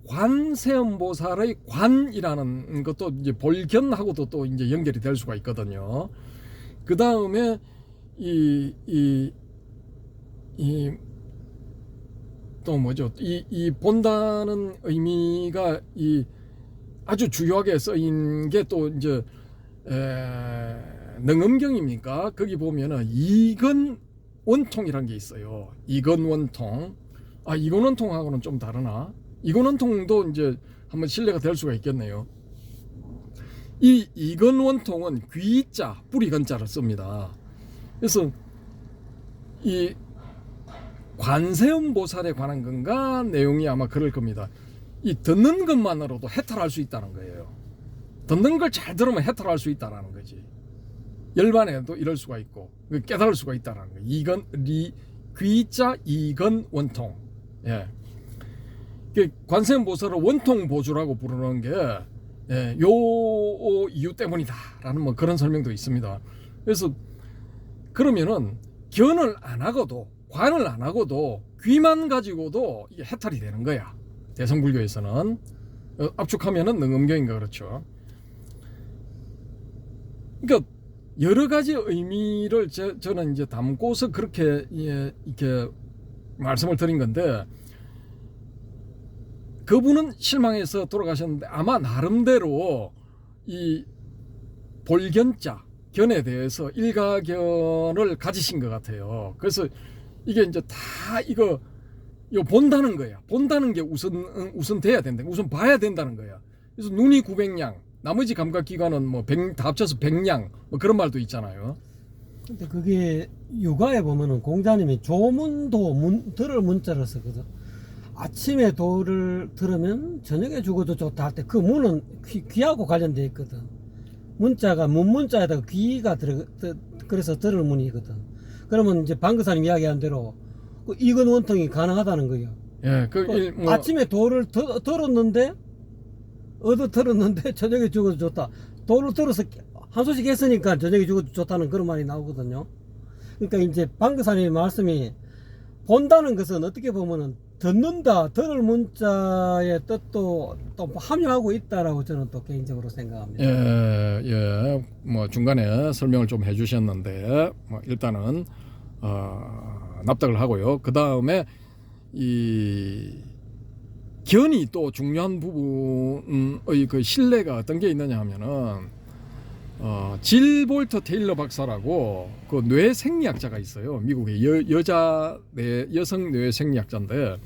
관세음보살의 관이라는 것도 이제 볼견하고도 또 이제 연결이 될 수가 있거든요. 그 다음에 또 뭐죠? 이 본다는 의미가 아주 주요하게 쓰인 게 또 이제 능엄경입니까? 거기 보면은 이건원통이라는 게 있어요. 이건원통. 이건원통하고는 좀 다르나? 이건원통도 이제 한번 신뢰가 될 수가 있겠네요. 이 이건원통은 귀자, 뿌리건자를 씁니다. 그래서 이 관세음보살에 관한 건가 내용이 아마 그럴 겁니다. 이 듣는 것만으로도 해탈할 수 있다는 거예요. 듣는 걸 잘 들으면 해탈할 수 있다는 거지. 열반에도 이럴 수가 있고 깨달을 수가 있다는 거예요. 귀자 이건 원통. 예. 관세음보살을 원통보주라고 부르는 게 요 이유 때문이다라는 뭐 그런 설명도 있습니다. 그래서 그러면은 견을 안 하고도 관을 안 하고도 귀만 가지고도 이게 해탈이 되는 거야. 대성불교에서는 압축하면은 능엄경인가 그렇죠. 그러니까 여러 가지 의미를 저는 이제 담고서 그렇게 이렇게 말씀을 드린 건데 그분은 실망해서 돌아가셨는데 아마 나름대로 이 볼견자 견에 대해서 일가견을 가지신 것 같아요. 그래서 이게 이제 다 이거 본다는 거야. 본다는 게 우선 돼야 된다. 우선 봐야 된다는 거야. 그래서 눈이 900냥, 나머지 감각기관은 뭐 다 합쳐서 100냥, 뭐 그런 말도 있잖아요. 근데 그게 유가에 보면은 공자님이 조문도 들을 문자를 쓰거든. 아침에 도를 들으면 저녁에 죽어도 좋다 할 때 그 문은 귀하고 관련되어 있거든. 문자가 문자에다가 귀가 그래서 들을 문이거든. 그러면 이제 방금사님 이야기한 대로 이건 원통이 가능하다는 거예요. 예, 아침에 도를 들었는데 저녁에 죽어도 좋다. 도를 들어서 한 소식 했으니까 저녁에 죽어도 좋다는 그런 말이 나오거든요. 그러니까 이제 방금사님의 말씀이 본다는 것은 어떻게 보면은 들을 문자의 뜻도 또 함유하고 있다라고 저는 또 개인적으로 생각합니다. 예. 뭐 중간에 설명을 좀 해주셨는데 뭐 일단은 납득을 하고요. 그 다음에 이 견이 또 중요한 부분의 그 신뢰가 어떤 게 있느냐 하면은 질 볼터 테일러 박사라고 그 뇌생리학자가 있어요. 미국의 여성 뇌생리학자인데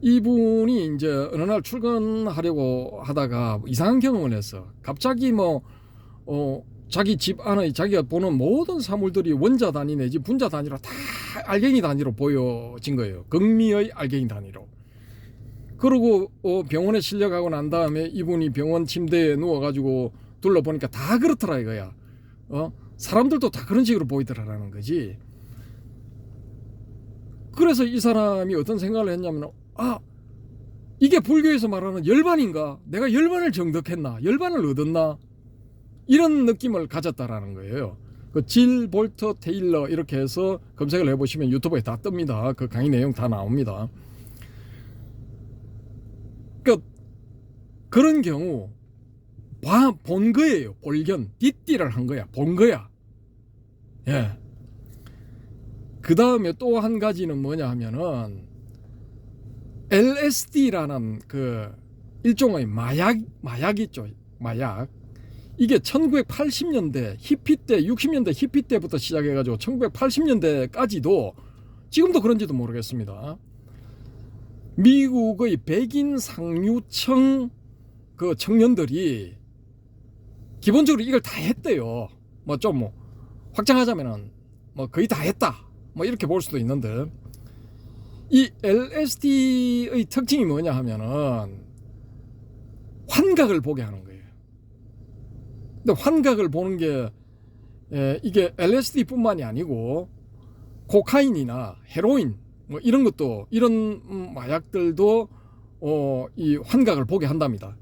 이분이 이제 어느 날 출근하려고 하다가 이상한 경험을 했어. 갑자기 자기 집 안에 자기가 보는 모든 사물들이 원자 단위 내지 분자 단위로 다 알갱이 단위로 보여진 거예요. 극미의 알갱이 단위로. 그리고 병원에 실려가고 난 다음에 이분이 병원 침대에 누워가지고 둘러보니까 다 그렇더라 이거야. 사람들도 다 그런 식으로 보이더라라는 거지. 그래서 이 사람이 어떤 생각을 했냐면 이게 불교에서 말하는 열반인가? 내가 열반을 정득했나? 열반을 얻었나? 이런 느낌을 가졌다라는 거예요. 그 질 볼터 테일러 이렇게 해서 검색을 해보시면 유튜브에 다 뜹니다. 그 강의 내용 다 나옵니다. 그런 경우 본 거예요. 볼견 띠띠를 한 거야. 본 거야. 예. 그 다음에 또 한 가지는 뭐냐 하면은 LSD라는 그 일종의 마약 있죠. 마약. 이게 1980년대 히피 때 60년대 히피 때부터 시작해가지고 1980년대까지도 지금도 그런지도 모르겠습니다. 미국의 백인 상류층 그 청년들이 기본적으로 이걸 다 했대요. 좀 확장하자면은 거의 다 했다. 이렇게 볼 수도 있는데 이 LSD의 특징이 뭐냐 하면은 환각을 보게 하는 거예요. 근데 환각을 보는 게 이게 LSD뿐만이 아니고 코카인이나 헤로인 이런 것도 이런 마약들도 이 환각을 보게 한답니다.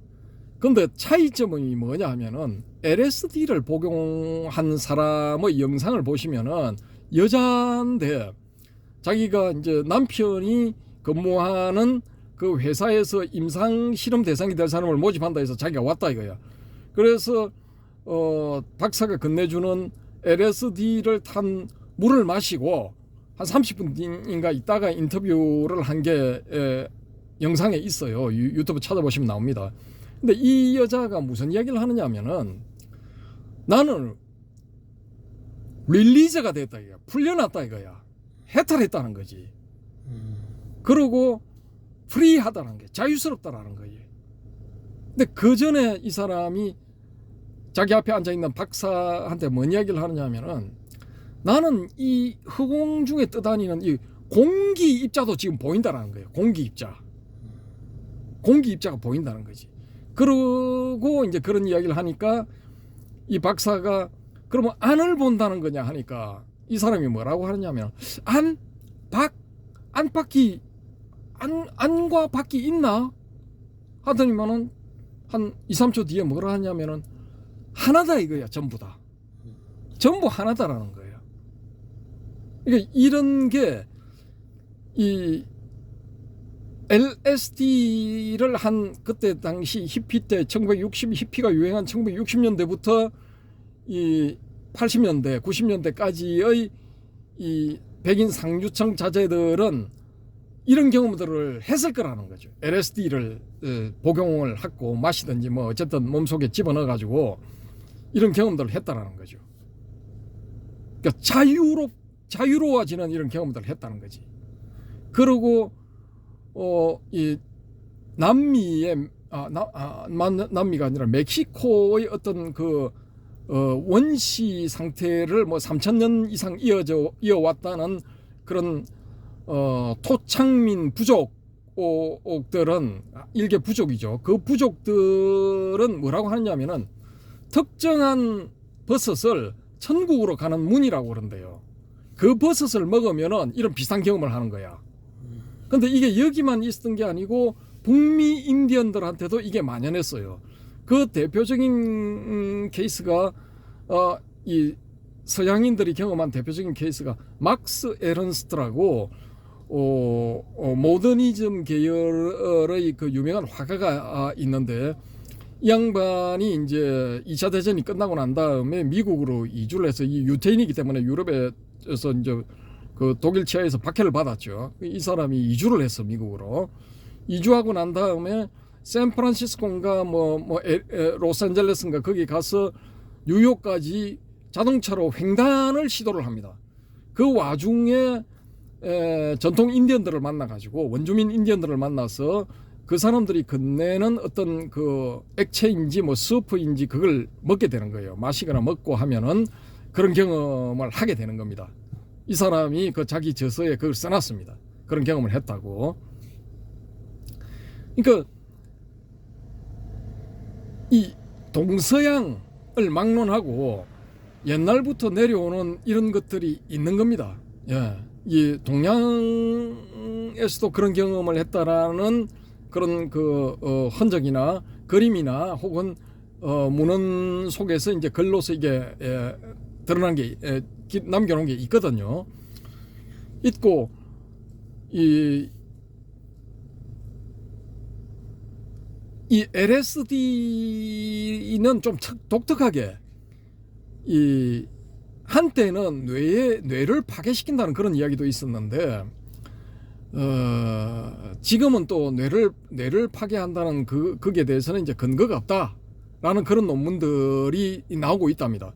근데 차이점이 뭐냐 하면은 LSD를 복용한 사람의 영상을 보시면은 여자인데 자기가 이제 남편이 근무하는 그 회사에서 임상 실험 대상이 될 사람을 모집한다 해서 자기가 왔다 이거야. 그래서 박사가 건네주는 LSD를 탄 물을 마시고 한 30분인가 있다가 인터뷰를 한 게 영상에 있어요. 유튜브 찾아보시면 나옵니다. 근데 이 여자가 무슨 이야기를 하느냐 하면은 나는 릴리즈가 됐다 이거야. 풀려났다 이거야. 해탈했다는 거지. 그리고 프리하다는 게 자유스럽다라는 거예요. 근데 그 전에 이 사람이 자기 앞에 앉아있는 박사한테 뭔 이야기를 하느냐 하면은 나는 이 허공 중에 떠다니는 이 공기 입자도 지금 보인다라는 거예요. 공기 입자가 보인다는 거지. 그러고 이제 그런 이야기를 하니까 이 박사가 그러면 안을 본다는 거냐 하니까 이 사람이 뭐라고 하느냐면 안과 밖이 있나? 하더니만은 한 2, 3초 뒤에 뭐라 하냐면은 하나다 이거야. 전부 다. 전부 하나다라는 거예요. 그러니까 이런 게 이 LSD를 한 그때 당시 히피 때 1960 히피가 유행한 1960년대부터 이 80년대 90년대까지의 이 백인 상류층 자제들은 이런 경험들을 했을 거라는 거죠. LSD를 복용을 하고 마시든지 어쨌든 몸속에 집어넣어 가지고 이런 경험들을 했다라는 거죠. 그러니까 자유로워지는 이런 경험들을 했다는 거지. 그리고 이 남미의 남미가 아니라 멕시코의 어떤 그 원시 상태를 3,000년 이상 이어왔다는 그런 토착민 부족들은 일개 부족이죠. 그 부족들은 뭐라고 하느냐면은 특정한 버섯을 천국으로 가는 문이라고 그런대요. 그 버섯을 먹으면은 이런 비슷한 경험을 하는 거야. 근데 이게 여기만 있었던 게 아니고 북미 인디언들한테도 이게 만연했어요. 그 대표적인 케이스가 이 서양인들이 경험한 대표적인 케이스가 막스 에른스트라고 모더니즘 계열의 그 유명한 화가가 있는데 이 양반이 이제 2차 대전이 끝나고 난 다음에 미국으로 이주를 해서 이 유태인이기 때문에 유럽에서 이제 그 독일 치하에서 박해를 받았죠. 이 사람이 이주를 했어 미국으로. 이주하고 난 다음에 샌프란시스코인가 로스앤젤레스인가 거기 가서 뉴욕까지 자동차로 횡단을 시도를 합니다. 그 와중에 전통 인디언들을 만나가지고 원주민 인디언들을 만나서 그 사람들이 건네는 어떤 그 액체인지 뭐 스프인지 그걸 먹게 되는 거예요. 마시거나 먹고 하면은 그런 경험을 하게 되는 겁니다. 이 사람이 그 자기 저서에 그걸 써놨습니다. 그런 경험을 했다고. 그러니까 이 동서양을 막론하고 옛날부터 내려오는 이런 것들이 있는 겁니다. 예. 이 동양에서도 그런 경험을 했다라는 그런 그 흔적이나 그림이나 혹은 문헌 속에서 이제 글로서 이게 드러난 게 남겨놓은 게 있거든요. 있고 이 LSD는 좀 독특하게 이 한때는 뇌를 파괴시킨다는 그런 이야기도 있었는데 지금은 또 뇌를 파괴한다는 그게 대해서는 이제 근거가 없다라는 그런 논문들이 나오고 있답니다.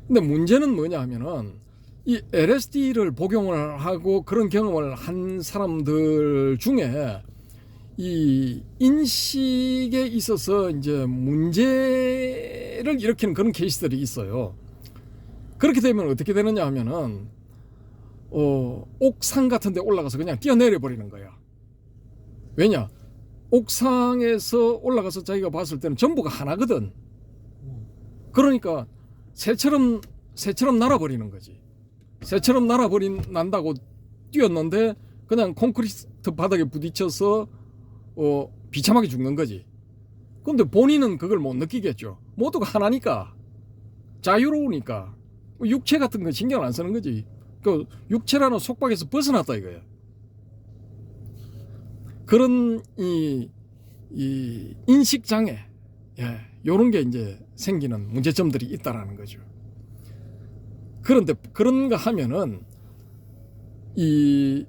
근데 문제는 뭐냐 하면은 이 LSD를 복용을 하고 그런 경험을 한 사람들 중에 이 인식에 있어서 이제 문제를 일으키는 그런 케이스들이 있어요. 그렇게 되면 어떻게 되느냐 하면은 옥상 같은 데 올라가서 그냥 뛰어내려 버리는 거야. 왜냐? 옥상에서 올라가서 자기가 봤을 때는 전부가 하나거든. 그러니까 새처럼 날아버리는 거지. 새처럼 난다고 뛰었는데 그냥 콘크리트 바닥에 부딪혀서 비참하게 죽는 거지. 근데 본인은 그걸 못 느끼겠죠. 모두가 하나니까, 자유로우니까 육체 같은 건 신경 안 쓰는 거지. 그 육체라는 속박에서 벗어났다 이거야. 그런 이 인식 장애, 요런 게 이제 생기는 문제점들이 있다라는 거죠. 그런데 그런가 하면은 이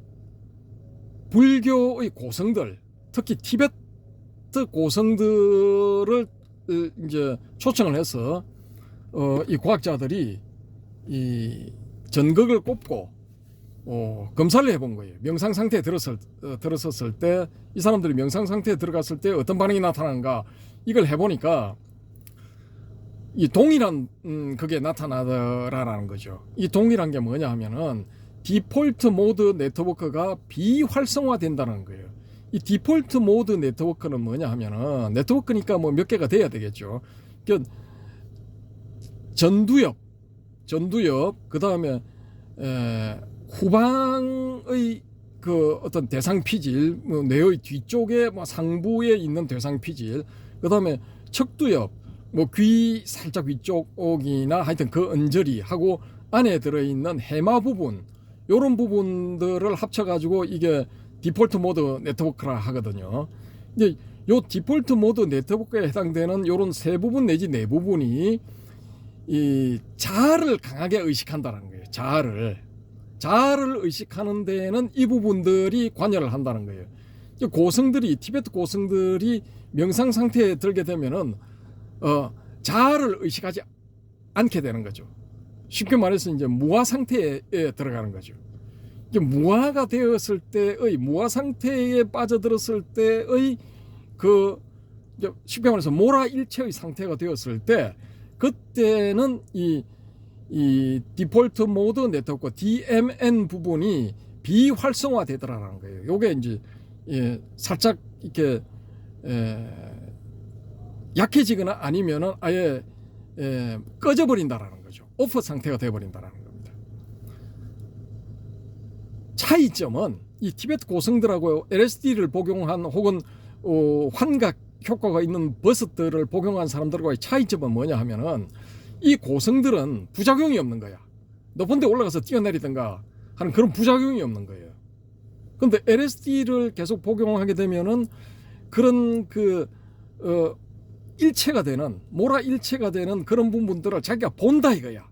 불교의 고성들, 특히 티베트 고성들을 이제 초청을 해서 이 과학자들이 이 전극을 꼽고 검사를 해본 거예요. 명상 상태에 들었었을 때 이 사람들이 명상 상태에 들어갔을 때 어떤 반응이 나타나는가 이걸 해보니까 이 동일한 그게 나타나더라라는 거죠. 이 동일한 게 뭐냐 하면은 디폴트 모드 네트워크가 비활성화된다는 거예요. 이 디폴트 모드 네트워크는 뭐냐 하면은 네트워크니까 뭐 몇 개가 돼야 되겠죠. 그러니까 전두엽 그 다음에 후방의 그 어떤 대상 피질, 뭐 뇌의 뒤쪽에 뭐 상부에 있는 대상 피질, 그 다음에 척두엽, 뭐 귀 살짝 위쪽이나 하여튼 그 언저리 하고 안에 들어있는 해마 부분, 요런 부분들을 합쳐가지고 이게 디폴트 모드 네트워크라 하거든요. 이제 요 디폴트 모드 네트워크에 해당되는 요런 세 부분 내지 네 부분이 이 자아를 강하게 의식한다는 거예요. 자아를 의식하는 데에는 이 부분들이 관여를 한다는 거예요. 티베트 고성들이 명상 상태에 들게 되면은 자아를 의식하지 않게 되는 거죠. 쉽게 말해서 이제 무아 상태에 들어가는 거죠. 무아가 되었을 때의 무아 상태에 빠져들었을 때의 그 쉽게 말해서 모라일체의 상태가 되었을 때 그때는 이 디폴트 모드 네트워크 DMN 부분이 비활성화되더라는 거예요. 요게 이제 살짝 이렇게 약해지거나 아니면은 아예 꺼져버린다라는 거죠. 오프 상태가 되어버린다라는 겁니다. 차이점은 이 티베트 고성들하고 LSD를 복용한 혹은 환각 효과가 있는 버섯들을 복용한 사람들과의 차이점은 뭐냐 하면은 이 고성들은 부작용이 없는 거야. 높은 데 올라가서 뛰어내리든가 하는 그런 부작용이 없는 거예요. 그런데 LSD를 계속 복용하게 되면은 그런 일체가 되는, 모라 일체가 되는 그런 부분들을 자기가 본다 이거야.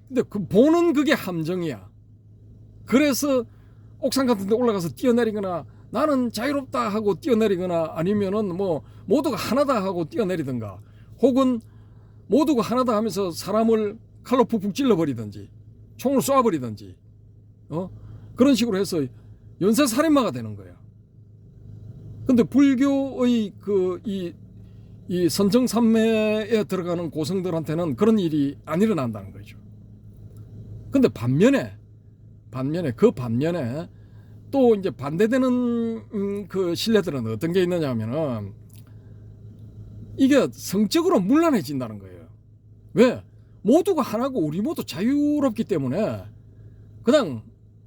근데 그 보는 그게 함정이야. 그래서 옥상 같은 데 올라가서 뛰어내리거나 나는 자유롭다 하고 뛰어내리거나 아니면은 뭐 모두가 하나다 하고 뛰어내리든가 혹은 모두가 하나다 하면서 사람을 칼로 푹푹 찔러버리든지 총을 쏴버리든지 그런 식으로 해서 연쇄 살인마가 되는 거야. 근데 불교의 이 선정산매에 들어가는 고성들한테는 그런 일이 안 일어난다는 거죠. 근데 반면에 또 이제 반대되는 그 신뢰들은 어떤 게 있느냐 하면은 이게 성적으로 문란해진다는 거예요. 왜? 모두가 하나고 우리 모두 자유롭기 때문에 그냥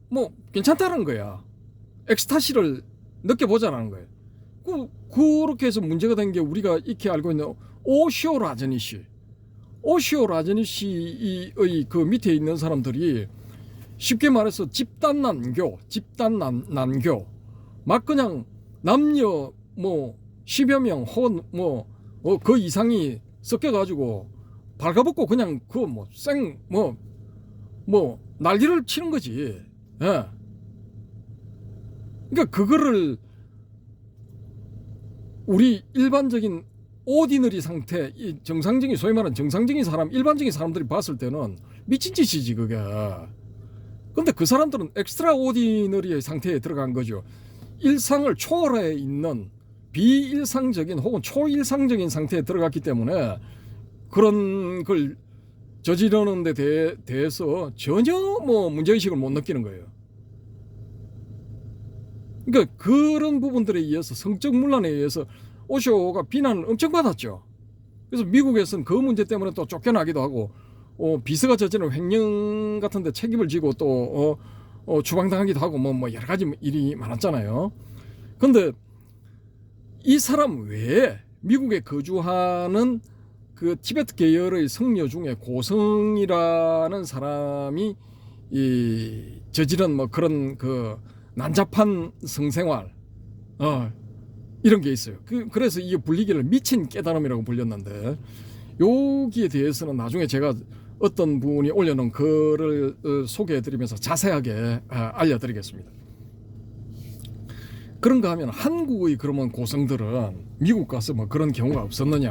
뭐 괜찮다는 거야. 엑스타시를 느껴보자라는 거예요. 그렇게 해서 문제가 된 게 우리가 익히 알고 있는 오시오 라저니시의 그 밑에 있는 사람들이 쉽게 말해서 집단 난교 막 그냥 남녀 뭐 10여 명 혹은 그 이상이 섞여가지고 발가벗고 그냥 난리를 치는 거지. 예. 그러니까 그거를 우리 일반적인 오디너리 상태, 이 정상적인 소위 말하는 정상적인 사람, 일반적인 사람들이 봤을 때는 미친 짓이지 그게. 근데 그 사람들은 엑스트라 오디너리의 상태에 들어간 거죠. 일상을 초월해 있는 비일상적인 혹은 초일상적인 상태에 들어갔기 때문에 그런 걸 저지르는 데 대해서 전혀 문제의식을 못 느끼는 거예요. 그러니까 그런 부분들에 의해서 성적 문란에 의해서 오쇼가 비난을 엄청 받았죠. 그래서 미국에서는 그 문제 때문에 또 쫓겨나기도 하고 비서가 저지른 횡령 같은 데 책임을 지고 또 추방당하기도 하고 여러 가지 일이 많았잖아요. 근데 이 사람 외에 미국에 거주하는 그 티베트 계열의 성녀 중에 고성이라는 사람이 저지른 그런 그 난잡한 성생활 이런 게 있어요. 그래서 이게 불리기를 미친 깨달음이라고 불렸는데 여기에 대해서는 나중에 제가 어떤 분이 올려놓은 글을 소개해드리면서 자세하게 알려드리겠습니다. 그런가 하면 한국의 그러면 고성들은 미국 가서 그런 경우가 없었느냐?